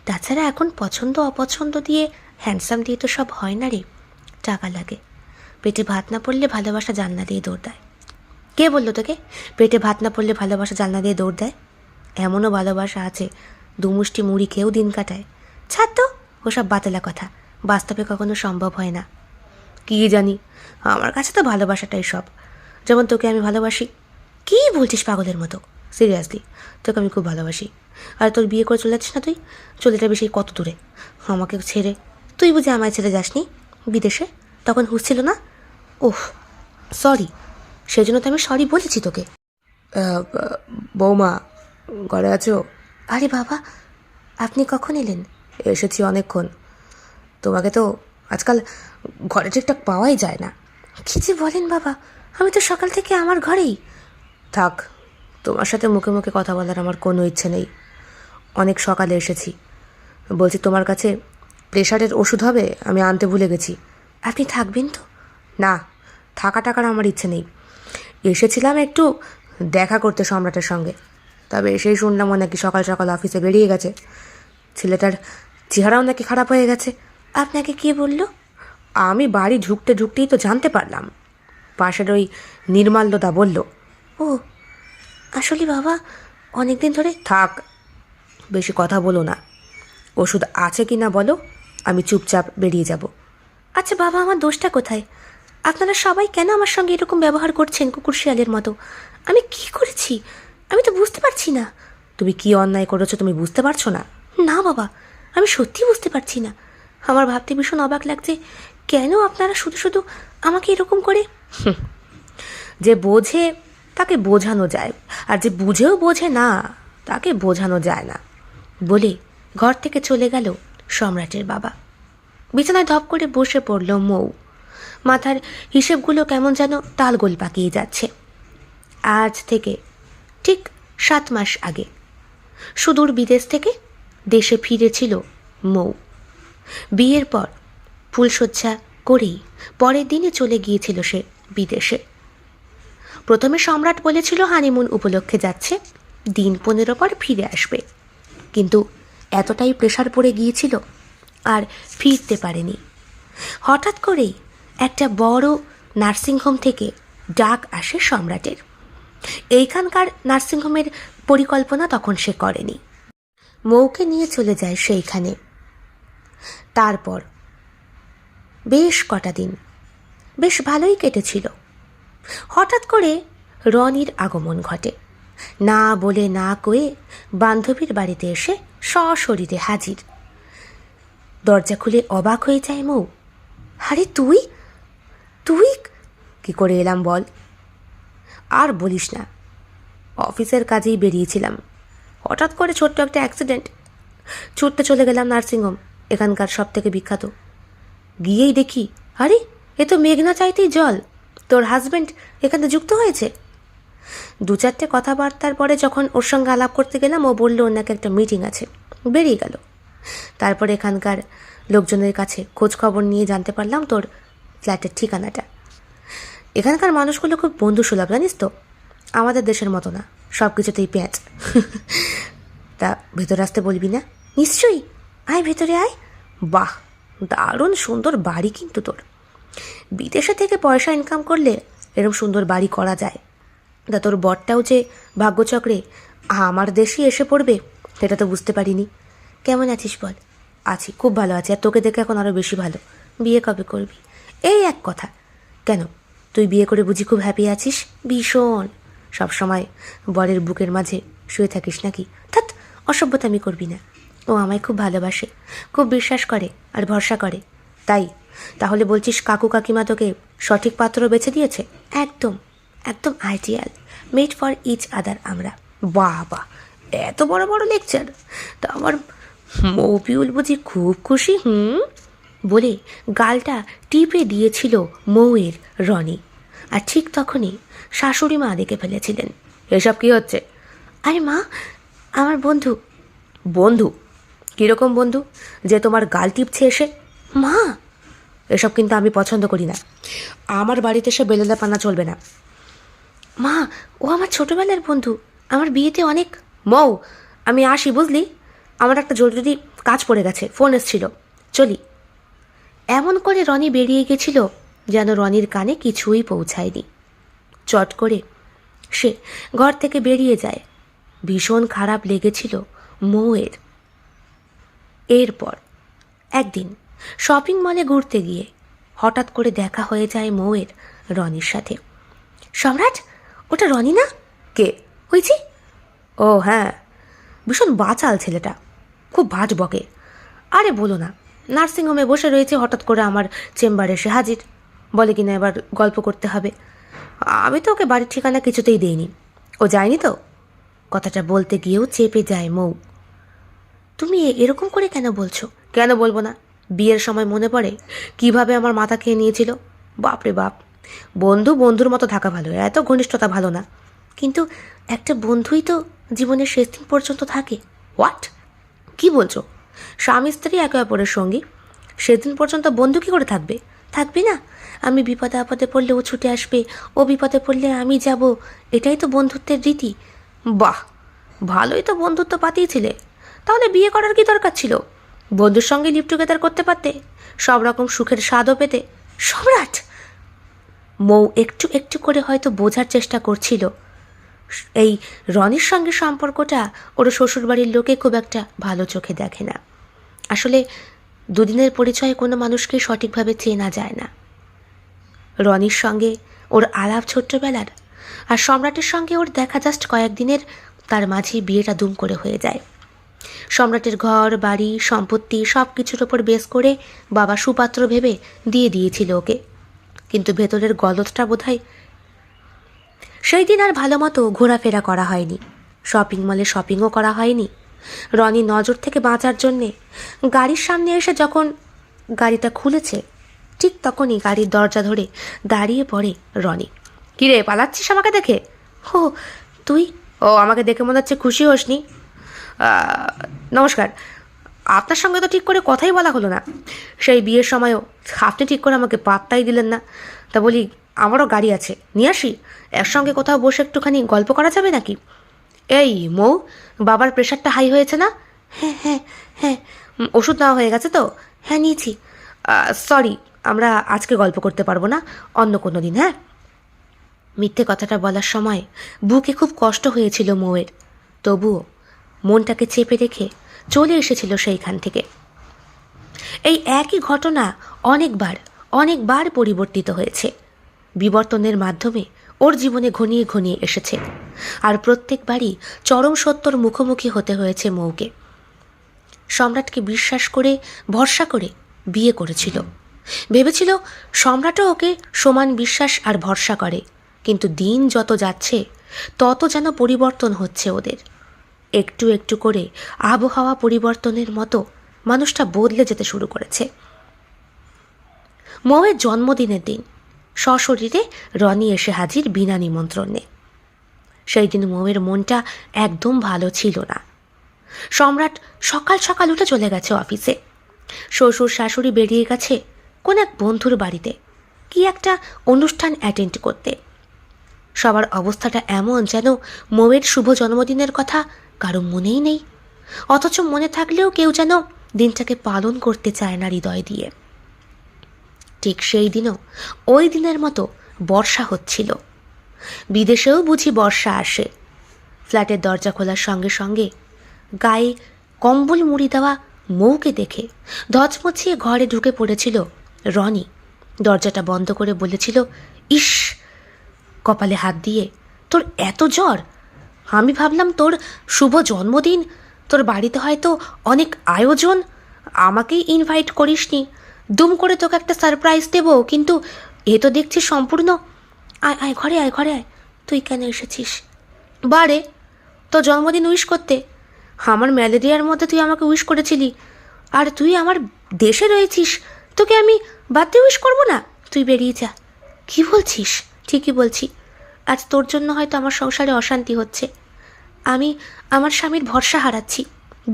তাছাড়া এখন পছন্দ অপছন্দ দিয়ে হ্যান্ডসাম দিয়ে তো সব হয় না রে, টাকা লাগে। পেটে ভাত না পড়লে ভালোবাসা জানলা দিয়ে দৌড় দেয়। কে বললো তোকে পেটে ভাত না পড়লে ভালোবাসা জানলা দিয়ে দৌড় দেয়? এমনও ভালোবাসা আছে দুমুষ্টি মুড়ি খেয়েও দিন কাটায়। ছাড় তো ওসব বাতেলা কথা, বাস্তবে কখনো সম্ভব হয় না। কী জানি, আমার কাছে তো ভালোবাসাটাই সব। যেমন তোকে আমি ভালোবাসি। কী বলছিস পাগলের মতো? সিরিয়াসলি, তোকে আমি খুব ভালোবাসি। আর তোর বিয়ে করে চলে যাচ্ছিস না তুই? চলে যাবি সেই কত দূরে আমাকে ছেড়ে। তুই বুঝি আমায় ছেড়ে যাসনি বিদেশে? তখন হুঁসছিল না? ওহ সরি, সেই জন্য তো আমি সরি বলেছি তোকে। বৌমা ঘরে আছো? আরে বাবা, আপনি কখন এলেন? এসেছি অনেকক্ষণ। তোমাকে তো আজকাল ঘরে ঠিকঠাক পাওয়াই যায় না। কী যে বলেন বাবা, আমি তো সকাল থেকে আমার ঘরেই। থাক, তোমার সাথে মুখে মুখে কথা বলার আমার কোনো ইচ্ছে নেই। অনেক সকালে এসেছি। বলছি তোমার কাছে প্রেশারের ওষুধ হবে, আমি আনতে ভুলে গেছি। আপনি থাকবেন তো? না, থাকা টাকার আমার ইচ্ছে নেই। এসেছিলাম একটু দেখা করতে সম্রাটের সঙ্গে, তবে এসেই শুনলাম ও নাকি সকাল সকাল অফিসে বেরিয়ে গেছে। ছেলেটার চেহারাও নাকি খারাপ হয়ে গেছে। আপনাকে কে বলল? আমি বাড়ি ঢুকতে ঢুকতেই তো জানতে পারলাম। পাশের ওই নির্মাল্যদা বলল। ও আসলে বাবা, অনেক দিন ধরে। থাক, বেশি কথা বলো না। ওষুধ আছে কি না বলো, আমি চুপচাপ বেরিয়ে যাব। আচ্ছা বাবা, আমার দোষটা কোথায়? আপনারা সবাই কেন আমার সঙ্গে এরকম ব্যবহার করছেন কুকুর শিয়ালের মতো? আমি কি করেছি আমি তো বুঝতে পারছি না। তুমি কি অন্যায় করেছো তুমি বুঝতে পারছো না? না বাবা, আমি সত্যি বুঝতে পারছি না। আমার ভাবতে ভীষণ অবাক লাগছে, কেন আপনারা শুধু শুধু আমাকে এরকম করে। যে বোঝে তাকে বোঝানো যায়, আর যে বুঝেও বোঝে না তাকে বোঝানো যায় না বলে ঘর থেকে চলে গেল সম্রাটের বাবা। বিছানায় ধপ করে বসে পড়ল মৌ। মাথার হিসেবগুলো কেমন যেন তালগোল পাকিয়ে যাচ্ছে। আজ থেকে ঠিক 7 মাস আগে সুদূর বিদেশ থেকে দেশে ফিরেছিল মৌ। বিয়ের পর ফুলশয্যা করেই পরের দিনে চলে গিয়েছিল সে বিদেশে। প্রথমে সম্রাট বলেছিল হানিমুন উপলক্ষে যাচ্ছে, দিন 15 পর ফিরে আসবে। কিন্তু এতটাই প্রেশার পড়ে গিয়েছিল আর ফিরতে পারেনি। হঠাৎ করেই একটা বড় নার্সিংহোম থেকে ডাক আসে সম্রাটের। এইখানকার নার্সিংহোমের পরিকল্পনা তখন সে করেনি। মৌকে নিয়ে চলে যায় সেইখানে। তারপর বেশ কটা দিন বেশ ভালোই কেটেছিল। হঠাৎ করে রনির আগমন ঘটে। না বলে না কয়ে বান্ধবীর বাড়িতে এসে সশরীরে হাজির। দরজা খুলে অবাক হয়ে যায় মৌ। আরে তুই তুই কি করে এলাম বল? আর বলিস না, অফিসের কাজেই বেরিয়েছিলাম, হঠাৎ করে ছোট্ট একটা অ্যাক্সিডেন্ট। ছুটতে চলে গেলাম নার্সিংহোম, এখানকার সব থেকে বিখ্যাত। গিয়েই দেখি, আরে এ তো মেঘনা চাইতেই জল। তোর হাজব্যান্ড এখানে যুক্ত হয়েছে। 2-4টে কথাবার্তার পরে যখন ওর সঙ্গে আলাপ করতে গেলাম, ও বললো ওর নাকি একটা মিটিং আছে, বেরিয়ে গেল। তারপর এখানকার লোকজনের কাছে খোঁজ খবর নিয়ে জানতে পারলাম তোর ফ্ল্যাটের ঠিকানাটা। এখানকার মানুষগুলো খুব বন্ধুসুলভ, জানিস তো, আমাদের দেশের মতো না, সব কিছুতেই পেঁয়াজ। তা ভেতরে আসতে বলবি না? নিশ্চয়ই, আয় ভেতরে আয়। বাহ, দারুণ সুন্দর বাড়ি কিন্তু তোর। বিদেশে থেকে পয়সা ইনকাম করলে এরকম সুন্দর বাড়ি করা যায়। তা তোর বরটাও যে ভাগ্যচক্রে আমার দেশই এসে পড়বে সেটা তো বুঝতে পারিনি। কেমন আছিস বল? আছি, খুব ভালো আছি, আর তোকে দেখে এখন আরও বেশি ভালো। বিয়ে কবে করবি? এই এক কথা। কেন, তুই বিয়ে করে বুঝি খুব হ্যাপি আছিস? ভীষণ। সবসময় বরের বুকের মাঝে শুয়ে থাকিস নাকি? ধ্যাৎ, অসভ্যতামি করবি না। ও আমায় খুব ভালোবাসে, খুব বিশ্বাস করে আর ভরসা করে। তাই তাহলে বলছিস কাকু কাকিমা তোকে সঠিক পাত্র বেছে দিয়েছে? একদম একদম ideal, made for each other আমরা। বাহ বাহ, এত বড় বড় লেকচার! তা আমার মৌপিউল বুঝি খুব খুশি? বলে গালটা টিপে দিয়েছিল মৌয়ের রনি। আর ঠিক তখনই শাশুড়ি মা দেখে ফেলেছিলেন। এসব কি হচ্ছে? আরে মা, আমার বন্ধু। বন্ধু? কীরকম বন্ধু যে তোমার গাল টিপছে এসে? মা, এসব কিন্তু আমি পছন্দ করি না। আমার বাড়িতে এসে বেলেদা পানা চলবে না। মা, ও আমার ছোটবেলার বন্ধু, আমার বিয়েতে অনেক মৌ, আমি আসি বুঝলি, আমার একটা জরুরি কাজ পড়ে গেছে, ফোন এসছিল, চলি। এমন করে রনি বেরিয়ে গেছিল যেন রনির কানে কিছুই পৌঁছায়নি। চট করে সে ঘর থেকে বেরিয়ে যায়। ভীষণ খারাপ লেগেছিল মৌয়ের। এরপর একদিন শপিং মলে ঘুরতে গিয়ে হঠাৎ করে দেখা হয়ে যায় মৌয়ের রনির সাথে। সম্রাট, ওটা রনি না? কে? হয়েছি? ও হ্যাঁ, ভীষণ বাচাল ছেলেটা, খুব বাজ বকে। আরে বলো না, নার্সিংহোমে বসে রয়েছে, হঠাৎ করে আমার চেম্বারে এসে হাজির, বলে কিনা এবার গল্প করতে হবে। আমি তো ওকে বাড়ির ঠিকানা কিছুতেই দেইনি, ও যায়নি তো। কথাটা বলতে গিয়েও চেপে যায় মৌ। তুমি এরকম করে কেন বলছো? কেন বলবো না? বিয়ের সময় মনে পড়ে কিভাবে আমার মাথা খেয়ে নিয়েছিল। বাপরে বাপ, বন্ধু বন্ধুর মতো থাকা ভালো, এত ঘনিষ্ঠতা ভালো না, কিন্তু একটা বন্ধুই তো জীবনের শেষ দিন পর্যন্ত থাকে। হোয়াট? কি বলছো? স্বামী স্ত্রী একে অপরের সঙ্গী, সেদিন পর্যন্ত বন্ধু কী করে থাকবে? থাকবে না? আমি বিপদে আপদে পড়লে ও ছুটে আসবে, ও বিপদে পড়লে আমি যাব, এটাই তো বন্ধুত্বের রীতি। বাহ, ভালোই তো বন্ধুত্ব পাতিয়েছিলে। তাহলে বিয়ে করার কি দরকার ছিল? বন্ধুর সঙ্গে লিভ টুগেদার করতে পারতে, সব রকম সুখের স্বাদও পেতে। সম্রাট! মৌ একটু একটু করে হয়তো বোঝার চেষ্টা করছিল এই রনির সঙ্গে সম্পর্কটা ওর শ্বশুরবাড়ির লোকে খুব একটা ভালো চোখে দেখে না। আসলে দুদিনের পরিচয়ে কোনো মানুষকে সঠিকভাবে চেনা যায় না। রনির সঙ্গে ওর আলাপ ছোট্টবেলার, আর সম্রাটের সঙ্গে ওর দেখা জাস্ট কয়েকদিনের, তার মাঝে বিয়েটা দুম করে হয়ে যায়। সম্রাটের ঘর বাড়ি সম্পত্তি সব কিছুর ওপর বেস করে বাবা সুপাত্র ভেবে দিয়ে দিয়েছিল ওকে, কিন্তু ভেতরের গলদটা বোধহয়। সেই দিন আর ভালো মতো ঘোরাফেরা করা হয়নি, শপিং মলে শপিংও করা হয়নি। রনি নজর থেকে বাঁচার জন্যে গাড়ির সামনে এসে যখন গাড়িটা খুলেছে, ঠিক তখনই গাড়ির দরজা ধরে দাঁড়িয়ে পড়ে রনি। কিরে, পালাচ্ছিস আমাকে দেখে? ও তুই? ও, আমাকে দেখে মনে হচ্ছে খুশি হসনি। নমস্কার, আপনার সঙ্গে তো ঠিক করে কথাই বলা হলো না। সেই বিয়ের সময়ও আপনি ঠিক করে আমাকে পাত্তাই দিলেন না। তা বলি, আমারও গাড়ি আছে, নিয়ে আসি, একসঙ্গে কোথাও বসে একটুখানি গল্প করা যাবে নাকি? এই মৌ, বাবার প্রেশারটা হাই হয়েছে না? হ্যাঁ হ্যাঁ হ্যাঁ। ওষুধ নেওয়া হয়ে গেছে তো? হ্যাঁ নিয়েছি। সরি, আমরা আজকে গল্প করতে পারবো না, অন্য কোনো দিন। হ্যাঁ। মিথ্যে কথাটা বলার সময় বুকে খুব কষ্ট হয়েছিল মৌয়ের, তবুও মনটাকে চেপে রেখে চলে এসেছিল সেইখান থেকে। এই একই ঘটনা অনেকবার অনেকবার পরিবর্তিত হয়েছে, বিবর্তনের মাধ্যমে ওর জীবনে ঘনিয়ে ঘনিয়ে এসেছে, আর প্রত্যেকবারই চরম সত্যর মুখোমুখি হতে হয়েছে মৌকে। সম্রাটকে বিশ্বাস করে ভরসা করে বিয়ে করেছিল, ভেবেছিল সম্রাটও ওকে সমান বিশ্বাস আর ভরসা করে, কিন্তু দিন যত যাচ্ছে তত যেন পরিবর্তন হচ্ছে ওদের। একটু একটু করে আবহাওয়া পরিবর্তনের মতো মানুষটা বদলে যেতে শুরু করেছে। মৌয়ের জন্মদিনের দিন সশরীরে রনি এসে হাজির বিনা নিমন্ত্রণে। সেই দিন মৌয়ের মনটা একদম ভালো ছিল না। সম্রাট সকাল সকাল উঠে চলে গেছে অফিসে, শ্বশুর শাশুড়ি বেরিয়ে গেছে কোন এক বন্ধুর বাড়িতে কি একটা অনুষ্ঠান অ্যাটেন্ড করতে। সবার অবস্থাটা এমন যেন মৌয়ের শুভ জন্মদিনের কথা কারো মনেই নেই, অথচ মনে থাকলেও কেউ যেন দিনটাকে পালন করতে চায় না হৃদয় দিয়ে। ঠিক সেই দিনও ওই দিনের মতো বর্ষা হচ্ছিল। বিদেশেও বুঝি বর্ষা আসে। ফ্ল্যাটের দরজা খোলার সঙ্গে সঙ্গে গায়ে কম্বল মুড়ি দেওয়া মৌকে দেখে ধচমচিয়ে ঘরে ঢুকে পড়েছিল রনি। দরজাটা বন্ধ করে বলেছিল, ইস, কপালে হাত দিয়ে, তোর এত জ্বর? আমি ভাবলাম তোর শুভ জন্মদিন, তোর বাড়িতে হয়তো অনেক আয়োজন, আমাকেই ইনভাইট করিসনি, দুম করে তোকে একটা সারপ্রাইজ দেবো, কিন্তু এ তো দেখছি সম্পূর্ণ। আয় আয়, ঘরে আয়, ঘরে আয়। তুই কেন এসেছিস? বারে, তোর জন্মদিন উইশ করতে। আমার ম্যালেরিয়ার মধ্যে তুই আমাকে উইশ করেছিলি, আর তুই আমার দেশে রয়েছিস, তোকে আমি বাড়িতে উইশ করবো না? তুই বেরিয়ে যা। কি বলছিস? ঠিকই বলছি, আজ তোর জন্য হয়তো আমার সংসারে অশান্তি হচ্ছে। আমি আমার স্বামীর ভরসা হারাচ্ছি,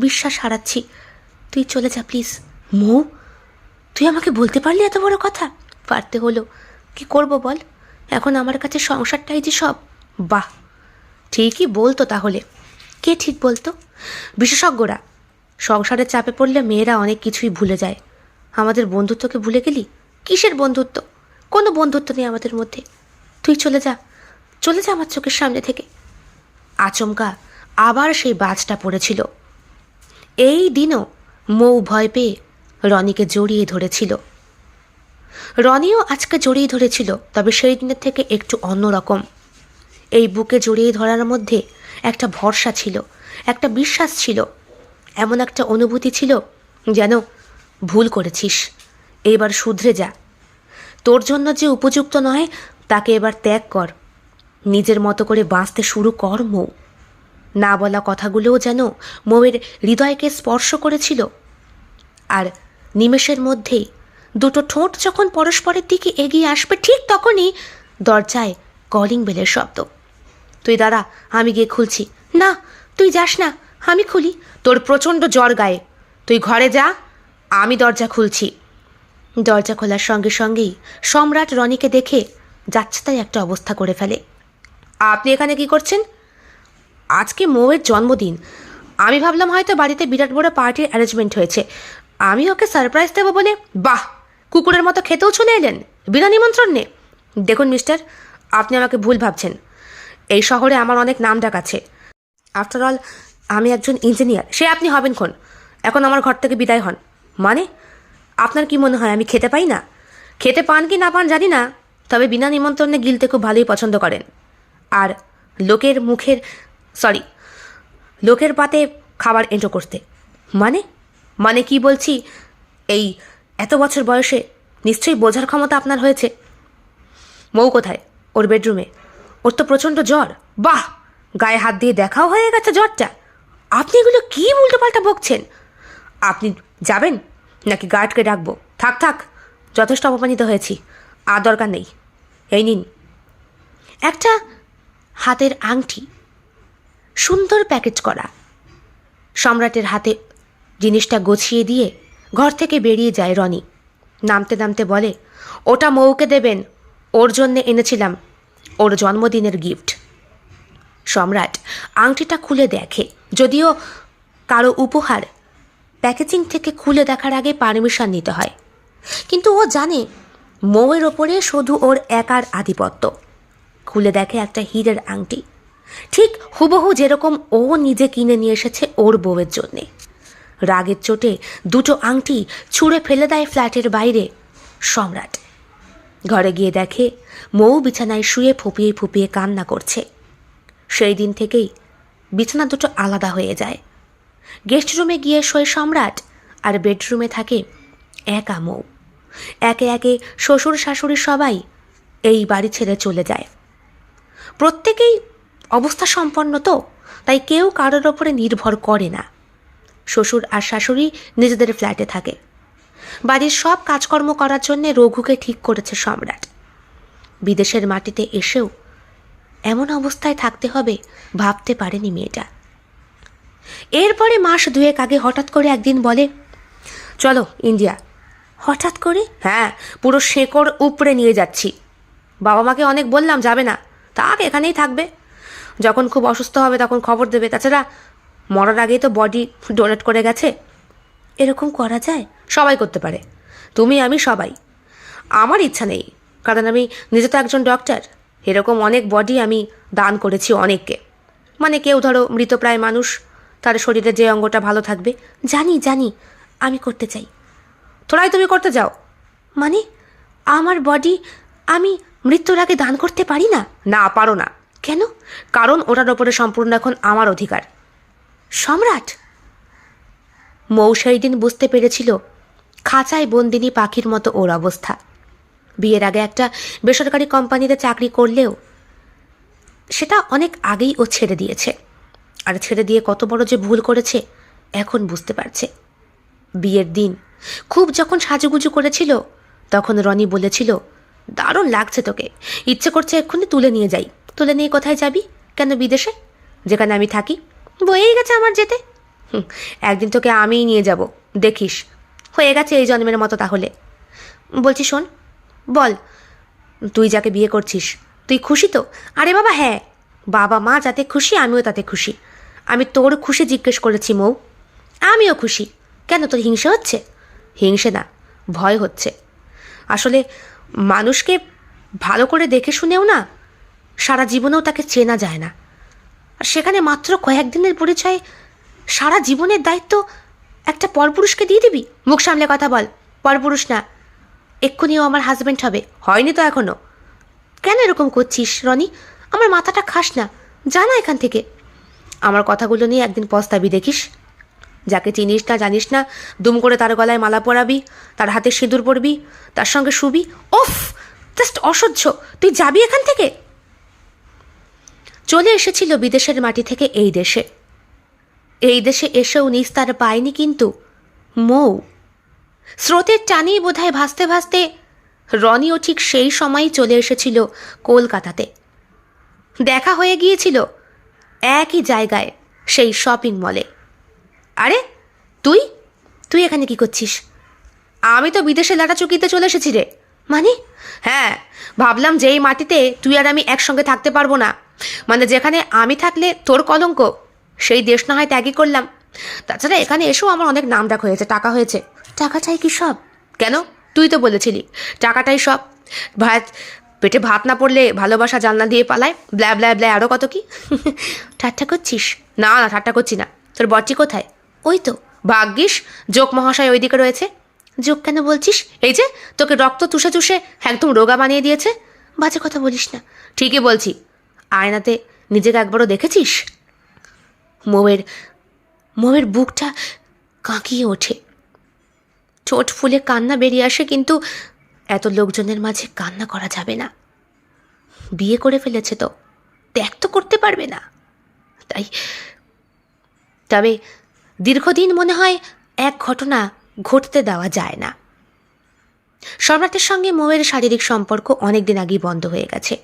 বিশ্বাস হারাচ্ছি। তুই চলে যা প্লিজ। মৌ, তুই আমাকে বলতে পারলি এত বড় কথা? পারতে হলো, কি করব বল, এখন আমার কাছে সংসারটাই যে সব। বাহ, ঠিকই বলতো তাহলে। কে ঠিক বলতো? বিশেষজ্ঞরা। সংসারের চাপে পড়লে মেয়েরা অনেক কিছুই ভুলে যায়। আমাদের বন্ধুত্বকে ভুলে গেলি? কিসের বন্ধুত্ব? কোনো বন্ধুত্ব নেই আমাদের মধ্যে। তুই চলে যা, চলে যা আমার চোখের সামনে থেকে। আচমকা আবার সেই বাজটা পড়েছিল। এই দিনও মৌ ভয় পেয়ে রনিকে জড়িয়ে ধরেছিল। রনিও আজকে জড়িয়ে ধরেছিল, তবে সেই দিনের থেকে একটু অন্যরকম। এই বুকে জড়িয়ে ধরার মধ্যে একটা ভরসা ছিল, একটা বিশ্বাস ছিল, এমন একটা অনুভূতি ছিল যেন ভুল করেছিস, এবার শুধরে যা। তোর জন্য যে উপযুক্ত নয় তাকে এবার ত্যাগ কর, নিজের মতো করে বাঁচতে শুরু কর। মৌ না বলা কথাগুলোও যেন মৌয়ের হৃদয়কে স্পর্শ করেছিল। আর নিমেষের মধ্যেই দুটো ঠোঁট যখন পরস্পরের দিকে এগিয়ে আসবে, ঠিক তখনই দরজায় কলিং বেলের শব্দ। তুই দাঁড়া, আমি গিয়ে খুলছি। না, তুই যাস না, আমি খুলি। তোর প্রচণ্ড জ্বর গায়ে, তুই ঘরে যা, আমি দরজা খুলছি। দরজা খোলার সঙ্গে সঙ্গেই সম্রাট রনিকে দেখে যাচ্ছে তাই একটা অবস্থা করে ফেলে। আপনি এখানে কি করছেন? আজকে মৌয়ের জন্মদিন, আমি ভাবলাম হয়তো বাড়িতে বিরাট বড় পার্টির অ্যারেঞ্জমেন্ট হয়েছে, আমি ওকে সারপ্রাইজ দেবো বলে। বাহ, কুকুরের মতো খেতেও চলে এলেন বিনা নিমন্ত্রণে। দেখুন মিস্টার, আপনি আমাকে ভুল ভাবছেন। এই শহরে আমার অনেক নাম ডাক আছে। আফটার অল আমি একজন ইঞ্জিনিয়ার। সে আপনি হবেন খন, এখন আমার ঘর থেকে বিদায় হন। মানে আপনার কি মনে হয় আমি খেতে পাই না? খেতে পান কি না পান জানি না, তবে বিনা নিমন্ত্রণে গিলতে খুব ভালোই পছন্দ করেন। আর লোকের পাতে খাবার এঁটো করতে। মানে মানে কি বলছি, এই এত বছর বয়সে নিশ্চয়ই বোঝার ক্ষমতা আপনার হয়েছে। মৌ কোথায়? ওর বেডরুমে। ওর তো প্রচণ্ড জ্বর। বাহ, গায়ে হাত দিয়ে দেখাও হয়ে গেছে জ্বরটা। আপনি এগুলো কি উল্টোপাল্টা বকছেন? আপনি যাবেন নাকি গার্ডকে ডাকবো? থাক থাক, যথেষ্ট অপমানিত হয়েছি, আর দরকার নেই। এই নিন একটা হাতের আংটি, সুন্দর প্যাকেজ করা। সম্রাটের হাতে জিনিসটা গছিয়ে দিয়ে ঘর থেকে বেরিয়ে যায় রনি। নামতে নামতে বলে, ওটা মৌকে দেবেন, ওর জন্যে এনেছিলাম, ওর জন্মদিনের গিফট। সম্রাট আংটিটা খুলে দেখে, যদিও কারো উপহার প্যাকেজিং থেকে খুলে দেখার আগে পারমিশন নিতে হয়, কিন্তু ও জানে মৌয়ের ওপরে শুধু ওর একার আধিপত্য। খুলে দেখে একটা হীরের আংটি, ঠিক হুবহু যেরকম ও নিজে কিনে নিয়ে এসেছে ওর বউয়ের জন্যে। রাগের চোটে দুটো আংটি ছুঁড়ে ফেলে দেয় ফ্ল্যাটের বাইরে সম্রাট। ঘরে গিয়ে দেখে মৌ বিছানায় শুয়ে ফুপিয়ে ফুপিয়ে কান্না করছে। সেই দিন থেকেই বিছানা দুটো আলাদা হয়ে যায়। গেস্ট রুমে গিয়ে শোয় সম্রাট, আর বেডরুমে থাকে একা মৌ। একে একে শ্বশুর শাশুড়ি সবাই এই বাড়ি ছেড়ে চলে যায়। প্রত্যেকেই অবস্থা সম্পন্ন তো, তাই কেউ কারোর ওপরে নির্ভর করে না। শ্বশুর আর শাশুড়ি নিজেদের ফ্ল্যাটে থাকে। বাড়ির সব কাজকর্ম করার জন্যে রঘুকে ঠিক করেছে সম্রাট। বিদেশের মাটিতে এসেও এমন অবস্থায় থাকতে হবে ভাবতে পারেনি মেয়েটা। এরপরে মাস দুয়েক আগে হঠাৎ করে একদিন বলে, চলো ইন্ডিয়া। হঠাৎ করে? হ্যাঁ, পুরো শেকড় উপড়ে নিয়ে যাচ্ছি। বাবা মাকে অনেক বললাম যাবে না, থাক এখানেই থাকবে, যখন খুব অসুস্থ হবে তখন খবর দেবে। তাছাড়া মরার আগেই তো বডি ডোনেট করে গেছে। এরকম করা যায়? সবাই করতে পারে, তুমি আমি সবাই। আমার ইচ্ছা নেই, কারণ আমি নিজে তো একজন ডক্টর। এরকম অনেক বডি আমি দান করেছি অনেককে। মানে কেউ ধরো মৃতপ্রায় মানুষ, তার শরীরে যে অঙ্গটা ভালো থাকবে। জানি জানি, আমি করতে চাই। তোরাই তুমি করতে যাও? মানে আমার বডি আমি মৃত্যুর আগে দান করতে পারি না? না, পারো না। কেন? কারণ ওটার ওপরে সম্পূর্ণ এখন আমার অধিকার। সম্রাট মৌ সেই দিন বুঝতে পেরেছিল খাঁচায় বন্দিনী পাখির মতো ওর অবস্থা। বিয়ের আগে একটা বেসরকারি কোম্পানিতে চাকরি করলেও সেটা অনেক আগেই ও ছেড়ে দিয়েছে। আর ছেড়ে দিয়ে কত বড় যে ভুল করেছে এখন বুঝতে পারছে। বিয়ের দিন খুব যখন সাজুগুজু করেছিল তখন রনি বলেছিল, দারুণ লাগছে তোকে, ইচ্ছে করছে এক্ষুনি তুলে নিয়ে যাই। তুলে নিয়ে কোথায় যাবি? কেন বিদেশে, যেখানে আমি থাকি? বয়েই গেছে আমার যেতে। একদিন তোকে আমিই নিয়ে যাব, দেখিস। হয়ে গেছে এই জন্মের মতো তাহলে। বলছি শোন, বল, তুই যাকে বিয়ে করছিস তুই খুশি তো? আরে বাবা হ্যাঁ, বাবা মা যাতে খুশি আমিও তাতে খুশি। আমি তোর খুশি জিজ্ঞেস করেছি মৌ। আমিও খুশি। কেন, তোর হিংসে হচ্ছে? হিংসে না, ভয় হচ্ছে। আসলে মানুষকে ভালো করে দেখে শুনেও না সারা জীবনেও তাকে চেনা যায় না। আর সেখানে মাত্র কয়েকদিনের পরিচয়ে সারা জীবনের দায়িত্ব একটা পরপুরুষকে দিয়ে দিবি? মুখ সামলে কথা বল। পরপুরুষ না, এক্ষুনিও আমার হাজব্যান্ড হবে। হয়নি তো এখনো। কেন এরকম করছিস রনি? আমার মাথাটা খাস না, জানা এখান থেকে। আমার কথাগুলো নিয়ে একদিন পস্তাবি দেখিস। যাকে চিনিস না জানিস না দুম করে তার গলায় মালা পরাবি, তার হাতে সিঁদুর পরবি, তার সঙ্গে শুবি। ওফ, জাস্ট অসহ্য। তুই যাবি এখান থেকে? চলে এসেছিল বিদেশের মাটি থেকে এই দেশে। এই দেশে এসেও নিস্তার পায়নি কিন্তু মৌ। স্রোতের টানেই বোধহয় ভাসতে ভাসতে রনিও ঠিক সেই সময়ই চলে এসেছিল কলকাতাতে। দেখা হয়ে গিয়েছিল একই জায়গায়, সেই শপিং মলে। আরে তুই তুই এখানে কি করছিস? আমি তো বিদেশে লাটাচুকিতে চলে এসেছি রে। মানে? হ্যাঁ, ভাবলাম যে এই মাটিতে তুই আর আমি একসঙ্গে থাকতে পারবো না, মানে যেখানে আমি থাকলে তোর কলঙ্ক, সেই দেশ না হয় ত্যাগই করলাম। তাছাড়া এখানে এসেও আমার অনেক নাম ডাক হয়েছে, টাকা হয়েছে। টাকা চাই কি সব? কেন, তুই তো বলেছিলি টাকাটাই সব। ভাত পেটে ভাত না পড়লে ভালোবাসা জানলা দিয়ে পালায়, ব্ল্যা ব্ল্যা ব্ল্যা আরও কত কি। ঠাট্টা করছিস? না না, ঠাট্টা করছি না। তোর বর্চি কোথায়? ওই তো ভাগ্যিস যোগ মহাশয় ওইদিকে রয়েছে। যোগ কেন বলছিস? এই যে তোকে রক্ত চুষে চুষে একদম রোগা বানিয়ে দিয়েছে। বাজে কথা বলিস না। ঠিকই বলছি। আয়নাতে নিজেকে একবারও দেখেছিস? মৌয়ের বুকটা কাঁকিয়ে ওঠে, ঠোঁট ফুলে কান্না বেরিয়ে আসে, কিন্তু এত লোকজনের মাঝে কান্না করা যাবে না। বিয়ে করে ফেলেছে তো, ত্যাগ তো করতে পারবে না। তাই তবে দীর্ঘদিন মনে হয় এক ঘটনা ঘটতে দেওয়া যায় না। সম্রাটের সঙ্গে মৌয়ের শারীরিক সম্পর্ক অনেক দিন আগেই বন্ধ হয়ে গেছে।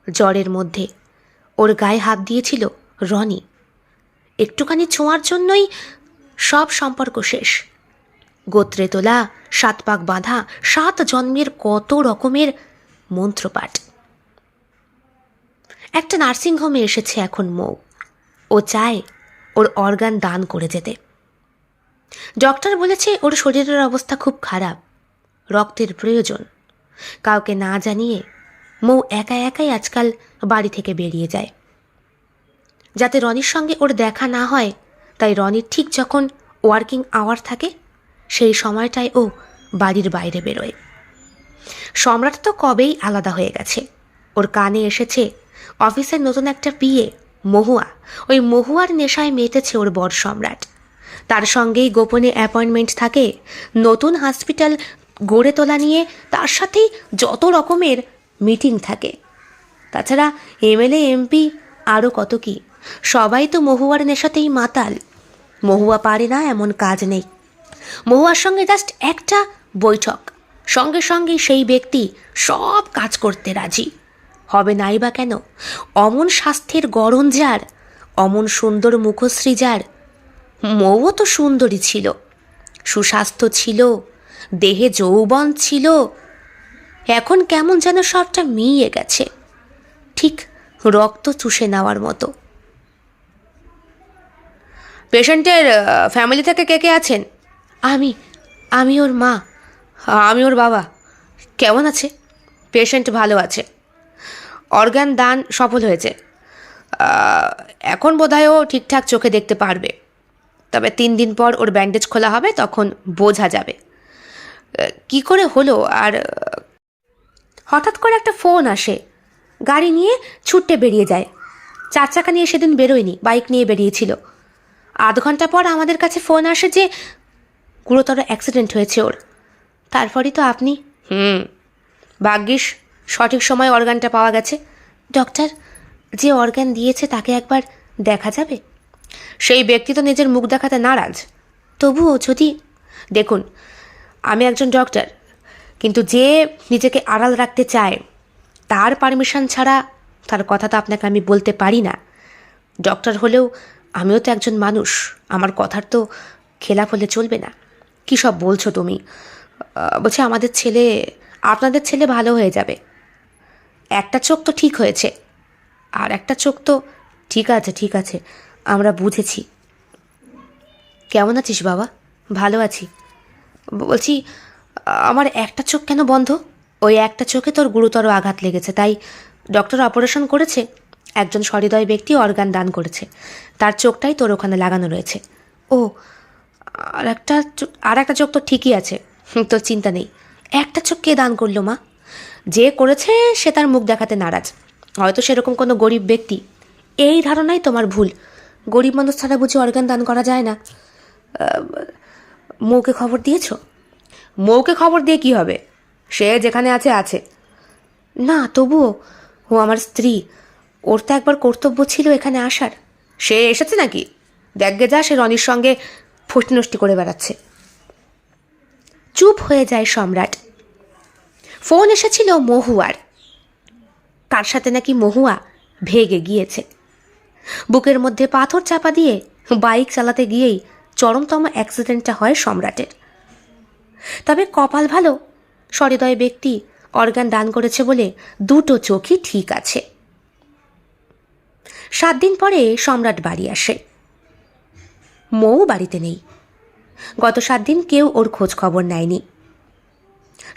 জ্বরের মধ্যে ওর গায়ে হাত দিয়েছিল রনি। একটুখানি ছোঁয়ার জন্যই সব সম্পর্ক শেষ। গোত্রে তোলা, 7 পাক বাঁধা, 7 জন্মের কত রকমের মন্ত্রপাঠ। একটা নার্সিংহোমে এসেছে এখন মৌ। ও চায় ওর অর্গান দান করে যেতে। ডক্টর বলেছে ওর শরীরের অবস্থা খুব খারাপ, রক্তের প্রয়োজন। কাউকে না জানিয়ে মৌ একা একাই আজকাল বাড়ি থেকে বেরিয়ে যায়। যাতে রনির সঙ্গে ওর দেখা না হয়, তাই রনির ঠিক যখন ওয়ার্কিং আওয়ার থাকে সেই সময়টায় ও বাড়ির বাইরে বেরোয়। সম্রাট তো কবেই আলাদা হয়ে গেছে। ওর কানে এসেছে অফিসের নতুন একটা পিএ মহুয়া। ওই মহুয়ার নেশায় মেতেছে ওর বর সম্রাট। তার সঙ্গেই গোপনে অ্যাপয়েন্টমেন্ট থাকে নতুন হসপিটাল গড়ে তোলা নিয়ে। তার সাথেই যত রকমের মিটিং থাকে। তাছাড়া এমএলএ এমপি আরও কত কি, সবাই তো মহুয়ার নেশাতেই মাতাল। মহুয়া পারে না এমন কাজ নেই। মহুয়ার সঙ্গে জাস্ট একটা বৈঠক, সঙ্গে সঙ্গে সেই ব্যক্তি সব কাজ করতে রাজি হবে। নাই বা কেন? অমন স্বাস্থ্যের গড়ন যার, অমন সুন্দর মুখশ্রী যার। মৌও তো সুন্দরী ছিল, সুস্বাস্থ্য ছিল, দেহে যৌবন ছিল। এখন কেমন যেন সবটা মিইয়ে গেছে, ঠিক রক্ত চুষে নেওয়ার মতো। পেশেন্টের ফ্যামিলি থেকে কে কে আছেন? আমি ওর মা, আমি ওর বাবা। কেমন আছে? পেশেন্ট ভালো আছে। অর্গান দান সফল হয়েছে। এখন বোধহয় ও ঠিকঠাক চোখে দেখতে পারবে। তবে 3 দিন পর ওর ব্যান্ডেজ খোলা হবে, তখন বোঝা যাবে কি করে হলো। আর হঠাৎ করে একটা ফোন আসে, গাড়ি নিয়ে ছুটতে বেরিয়ে যায়। 4 চাকা নিয়ে সেদিন বেরোয়নি, বাইক নিয়ে বেরিয়েছিল। আধ ঘন্টা পর আমাদের কাছে ফোন আসে যে গুরুতর অ্যাক্সিডেন্ট হয়েছে ওর। তারপরই তো আপনি। ভাগ্যিস সঠিক সময় অর্গানটা পাওয়া গেছে। ডক্টর, যে অর্গান দিয়েছে তাকে একবার দেখা যাবে? সেই ব্যক্তি তো নিজের মুখ দেখাতে নারাজ। তবুও যদি দেখুন, আমি একজন ডক্টর, কিন্তু যে নিজেকে আড়াল রাখতে চায় তার পারমিশন ছাড়া তার কথা তো আপনাকে আমি বলতে পারি না। ডক্টর হলেও আমিও তো একজন মানুষ, আমার কথার তো খেলাফ হলে চলবে না। কী সব বলছো তুমি? বলছে আপনাদের ছেলে ভালো হয়ে যাবে। একটা চোখ তো ঠিক হয়েছে, আর একটা চোখ তো। ঠিক আছে ঠিক আছে, আমরা বুঝেছি। কেমন আছিস বাবা? ভালো আছি। বলছি, আমার একটা চোখ কেন বন্ধ? ওই একটা চোখে তোর গুরুতর আঘাত লেগেছে, তাই ডক্টর অপারেশন করেছে। একজন সহৃদয় ব্যক্তি অর্গান দান করেছে, তার চোখটাই তোর ওখানে লাগানো রয়েছে। ও, আর একটা চোখ তো ঠিকই আছে, তোর চিন্তা নেই। একটা চোখ কে দান করলো মা? যে করেছে সে তার মুখ দেখাতে নারাজ, হয়তো সেরকম কোনো গরিব ব্যক্তি। এই ধারণাই তোমার ভুল। গরিব মানুষ ছাড়া বুঝি অর্গান দান করা যায় না? মৌকে খবর দিয়েছ? মৌকে খবর দিয়ে কি হবে? সে যেখানে আছে আছে। না তবুও, ও আমার স্ত্রী, ওর তো একবার কর্তব্য ছিল এখানে আসার। সে এসেছে নাকি? দেখগে যা, সে রনির সঙ্গে ফষ্টি করে বেড়াচ্ছে। চুপ হয়ে যায় সম্রাট। ফোন এসেছিল মহুয়ার। তার সাথে নাকি মহুয়া ভেগে গিয়েছে। বুকের মধ্যে পাথর চাপা দিয়ে বাইক চালাতে গিয়েই চরমতম অ্যাক্সিডেন্টটা হয় সম্রাটের। তবে কপাল ভালো, সহৃদয় ব্যক্তি অর্গান দান করেছে বলে দুটো চোখই ঠিক আছে। 7 দিন পরে সম্রাট বাড়ি আসে। মৌ বাড়িতে নেই। গত 7 দিন কেউ ওর খোঁজ খবর নেয়নি।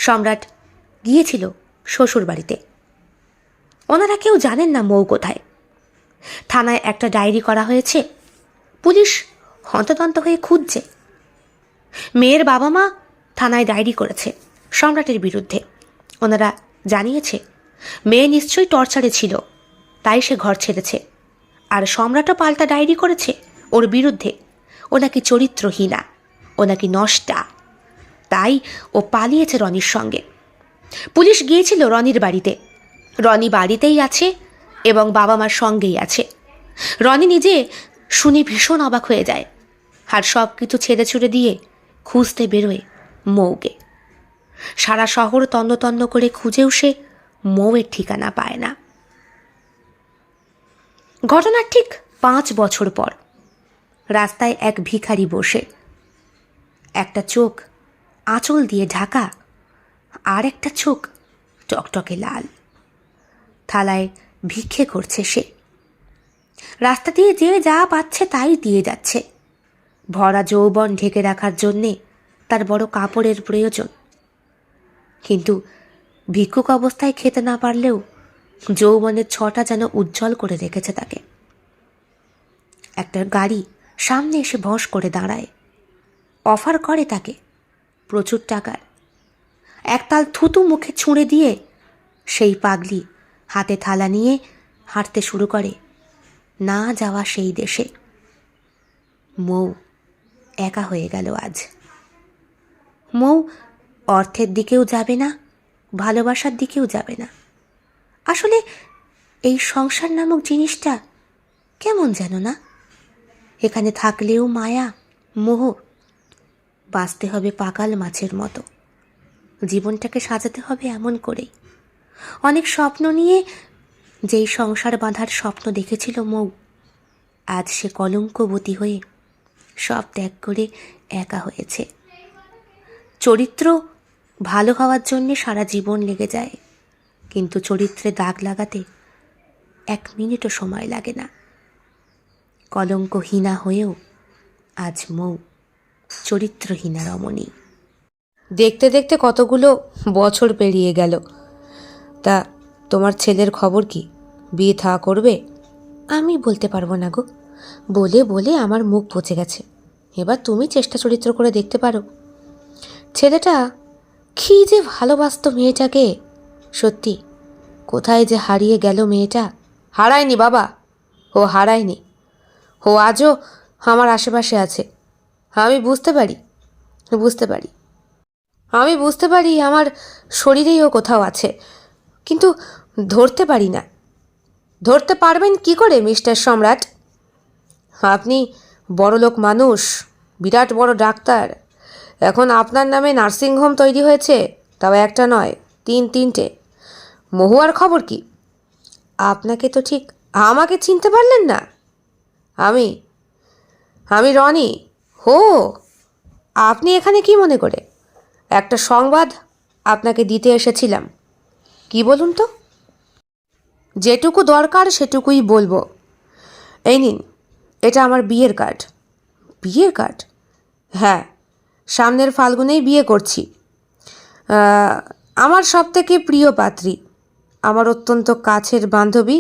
সম্রাট গিয়েছিল শ্বশুর বাড়িতে। ওনারা কেউ জানেন না মৌ কোথায়। থানায় একটা ডায়েরি করা হয়েছে। পুলিশ হন্তদন্ত হয়ে খুঁজছে। মেয়ের বাবা মা থানায় ডায়েরি করেছে সম্রাটের বিরুদ্ধে। ওনারা জানিয়েছে মেয়ে নিশ্চয়ই টর্চারে ছিল, তাই সে ঘর ছেড়েছে। আর সম্রাটও পাল্টা ডায়েরি করেছে ওর বিরুদ্ধে। ও নাকি চরিত্রহীনা, ও নাকি নষ্টা, তাই ও পালিয়েছে রনির সঙ্গে। পুলিশ গিয়েছিল রনির বাড়িতে। রনি বাড়িতেই আছে এবং বাবা মার সঙ্গেই আছে। রনি নিজে শুনে ভীষণ অবাক হয়ে যায়, আর সব কিছু ছেড়ে ছুড়ে দিয়ে খুঁজতে বেরোয় মৌকে। সারা শহর তন্ন তন্ন করে খুঁজেও সে মৌয়ের ঠিকানা পায় না। ঘটনার ঠিক 5 বছর পর রাস্তায় এক ভিখারি বসে, একটা চোখ আঁচল দিয়ে ঢাকা, আর একটা চোখ টকটকে লাল। থালায় ভিক্ষে করছে সে। রাস্তা দিয়ে যে যা পাচ্ছে তাই দিয়ে যাচ্ছে। ভরা যৌবন ঢেকে রাখার জন্যে তার বড় কাপড়ের প্রয়োজন। কিন্তু ভিক্ষুক অবস্থায় খেতে না পারলেও যৌবনের ছটা যেন উজ্জ্বল করে রেখেছে তাকে। একটা গাড়ি সামনে এসে ভস করে দাঁড়ায়, অফার করে তাকে প্রচুর টাকার। একতাল থুতু মুখে ছুঁড়ে দিয়ে সেই পাগলি হাতে থালা নিয়ে হাঁটতে শুরু করে না যাওয়া সেই দেশে। মৌ একা হয়ে গেল আজ। মৌ অর্থের দিকেও যাবে না, ভালোবাসার দিকেও যাবে না। আসলে এই সংসার নামক জিনিসটা কেমন যেন না। এখানে থাকলেও মায়া, মোহ। বাঁচতে হবে পাকাল মাছের মতো। জীবনটাকে সাজাতে হবে এমন করেই। অনেক স্বপ্ন নিয়ে যেই সংসার বাঁধার স্বপ্ন দেখেছিল মৌ, আজ সে কলঙ্কবতী হয়ে সব ত্যাগ করে একা হয়েছে। চরিত্র ভালো হওয়ার জন্যে সারা জীবন লেগে যায়, কিন্তু চরিত্রে দাগ লাগাতে 1 মিনিটও সময় লাগে না। কলঙ্কহীনা হয়েও আজ মৌ চরিত্রহীনা রমণী। দেখতে দেখতে কতগুলো বছর পেরিয়ে গেল। তা তোমার ছেলের খবর কি? বিয়ে থা করবে? আমি বলতে পারবো না গো। বলে বলে আমার মুখ পচে গেছে। এবার তুমি চেষ্টা চরিত্র করে দেখতে পারো। ছেলেটা কি যে ভালোবাসত মেয়েটাকে। সত্যি, কোথায় যে হারিয়ে গেল মেয়েটা। হারায়নি বাবা, ও হারায়নি। ও আজও আমার আশেপাশে আছে। আমি বুঝতে পারি আমি বুঝতে পারি আমার শরীরেই ও কোথাও আছে, কিন্তু ধরতে পারি না। ধরতে পারবেন কি করে মিস্টার সম্রাট? আপনি বড়লোক মানুষ, বিরাট বড় ডাক্তার। এখন আপনার নামে নার্সিংহোম তৈরি হয়েছে, তাও একটা নয়, 3-3টে। মহুয়ার খবর কি? আপনাকে তো ঠিক আমাকে চিনতে পারলেন না? আমি রনি। হো, আপনি এখানে কি মনে করে? একটা সংবাদ আপনাকে দিতে এসেছিলাম। কি বলুন তো? যেটুকু দরকার সেটুকুই বলবো। এই নিন, এটা আমার বিয়ের কার্ড। বিয়ের কার্ড? হ্যাঁ, সামনের ফাল্গুনেই বিয়ে করছি। আমার সবথেকে প্রিয় পাত্রী, আমার অত্যন্ত কাছের বান্ধবী,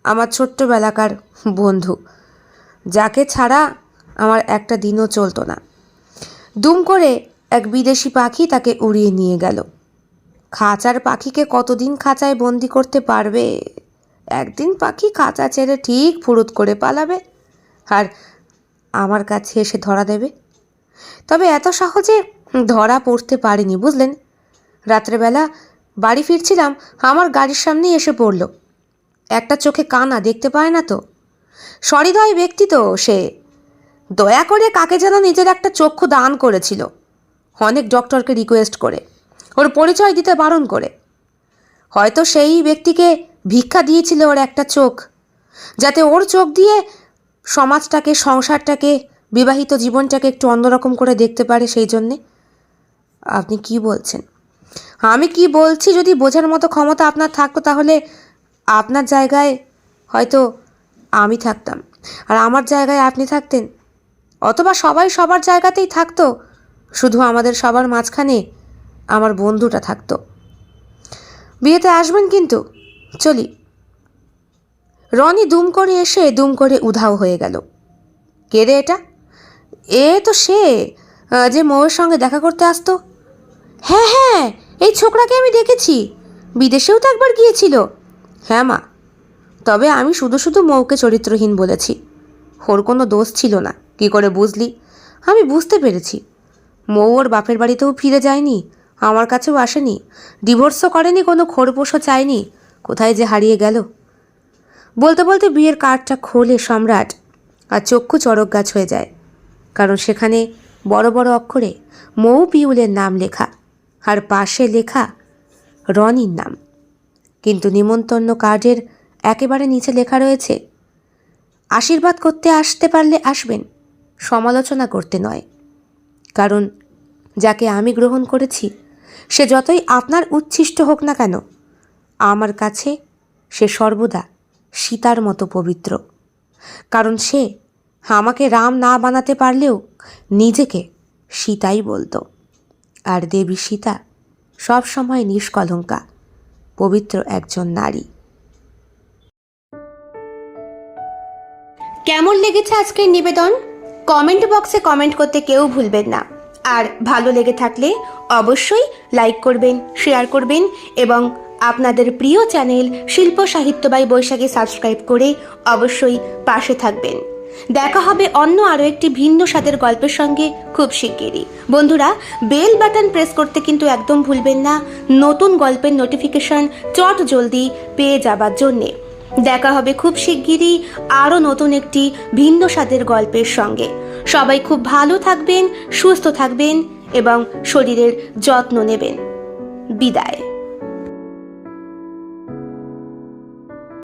আমার ছোট্টবেলাকার বন্ধু, যাকে ছাড়া আমার একটা দিনও চলতো না। দুম করে এক বিদেশি পাখি তাকে উড়িয়ে নিয়ে গেল। খাঁচার পাখিকে কতদিন খাঁচায় বন্দি করতে পারবে? একদিন পাখি খাঁচা ছেড়ে ঠিক ফুরুত করে পালাবে, আর আমার কাছে এসে ধরা দেবে। তবে এত সহজে ধরা পড়তে পারিনি, বুঝলেন। রাত্রেবেলা বাড়ি ফিরছিলাম, আমার গাড়ির সামনেই এসে পড়ল। একটা চোখে কানা, দেখতে পায় না তো। সহৃদয় ব্যক্তি তো সে, দয়া করে কাকে যেন নিজের একটা চক্ষু দান করেছিল, অনেক ডক্টরকে রিকোয়েস্ট করে, ওর পরিচয় দিতে বারণ করে। হয়তো সেই ব্যক্তিকে ভিক্ষা দিয়েছিল ওর একটা চোখ, যাতে ওর চোখ দিয়ে সমাজটাকে, সংসারটাকে, বিবাহিত জীবনটাকে একটু অন্যরকম করে দেখতে পারে, সেই জন্যে। আপনি কি বলছেন? আমি কি বলছি যদি বোঝার মতো ক্ষমতা আপনার থাকতো, তাহলে আপনার জায়গায় হয়তো আমি থাকতাম, আর আমার জায়গায় আপনি থাকতেন, অথবা সবাই সবার জায়গাতেই থাকতো, শুধু আমাদের সবার মাঝখানে আমার বন্ধুটা থাকতো। বিয়েতে আসবেন কিন্তু। চলি। রনি দুম করে এসে দুম করে উধাও হয়ে গেল। কে রে এটা? এ তো সে যে মৌয়ের সঙ্গে দেখা করতে আসতো। হ্যাঁ হ্যাঁ, এই ছোকরাকে আমি দেখেছি, বিদেশেও তো একবার গিয়েছিল। হ্যাঁ মা, তবে আমি শুধু শুধু মৌকে চরিত্রহীন বলেছি, ওর কোনো দোষ ছিল না। কি করে বুঝলি? আমি বুঝতে পেরেছি। মৌ ওর বাপের বাড়িতেও ফিরে যায়নি, আমার কাছেও আসেনি, ডিভোর্সও করেনি, কোনো খোরপোশও চায়নি। কোথায় যে হারিয়ে গেল। বলতে বলতে বিয়ের কার্ডটা খোলে সম্রাট, আর চক্ষু চড়ক গাছ হয়ে যায়, কারণ সেখানে বড় বড় অক্ষরে মৌ পিউলের নাম লেখা, আর পাশে লেখা রনির নাম। কিন্তু নিমন্ত্রণ কার্ডের একেবারে নিচে লেখা রয়েছে, আশীর্বাদ করতে আসতে পারলে আসবেন, সমালোচনা করতে নয়। কারণ যাকে আমি গ্রহণ করেছি, সে যতই আপনার উচ্ছিষ্ট হোক না কেন, আমার কাছে সে সর্বদা সীতার মতো পবিত্র। কারণ সে আমাকে রাম না বানাতে পারলেও নিজেকে সীতাই বলতো। আর দেবী সীতা সবসময় নিষ্কলঙ্কা, পবিত্র একজন নারী। কেমন লেগেছে আজকের নিবেদন? কমেন্ট বক্সে কমেন্ট করতে কেউ ভুলবেন না। আর ভালো লেগে থাকলে অবশ্যই লাইক করবেন, শেয়ার করবেন, এবং আপনাদের প্রিয় চ্যানেল শিল্প সাহিত্য বাই বৈশাখী সাবস্ক্রাইব করে অবশ্যই পাশে থাকবেন। দেখা হবে অন্য আরও একটি ভিন্ন স্বাদের গল্পের সঙ্গে খুব শিগগিরই। বন্ধুরা, বেল বাটন প্রেস করতে কিন্তু একদম ভুলবেন না, নতুন গল্পের নোটিফিকেশন চট জলদি পেয়ে যাবার জন্যে। দেখা হবে খুব শিগগিরই আরও নতুন একটি ভিন্ন স্বাদের গল্পের সঙ্গে। সবাই খুব ভালো থাকবেন, সুস্থ থাকবেন এবং শরীরের যত্ন নেবেন। বিদায়।